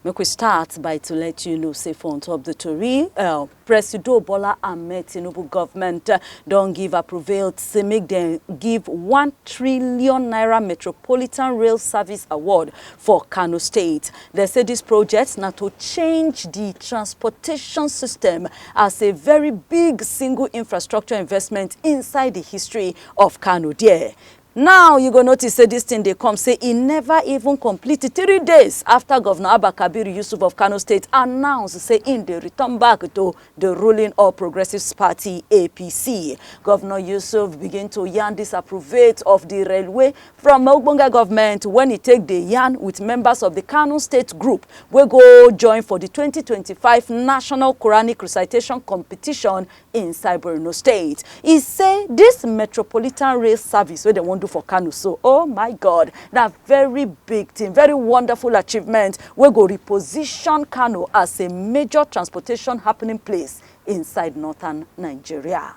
Make we start by to let you know, say for on top the Tori, President Bola Ahmed Tinubu government don't give approval to make them give 1 trillion naira Metropolitan Rail Service Award for Kano State. They say this project now to change the transportation system as a very big single infrastructure investment inside the history of Kano there. Now you go notice say this thing they come say it never even completed 3 days after Governor Abba Kabir Yusuf of Kano State announced say in the return back to the ruling All Progressives Party APC. Governor Yusuf began to yarn disapprove of the railway from ogbonge government when he take the yarn with members of the Kano State group we go join for the 2025 National Quranic Recitation Competition in Borno State. He say this Metropolitan Rail Service where they want do for Kano. So, oh my God, that very big thing, very wonderful achievement. We go reposition Kano as a major transportation happening place inside Northern Nigeria.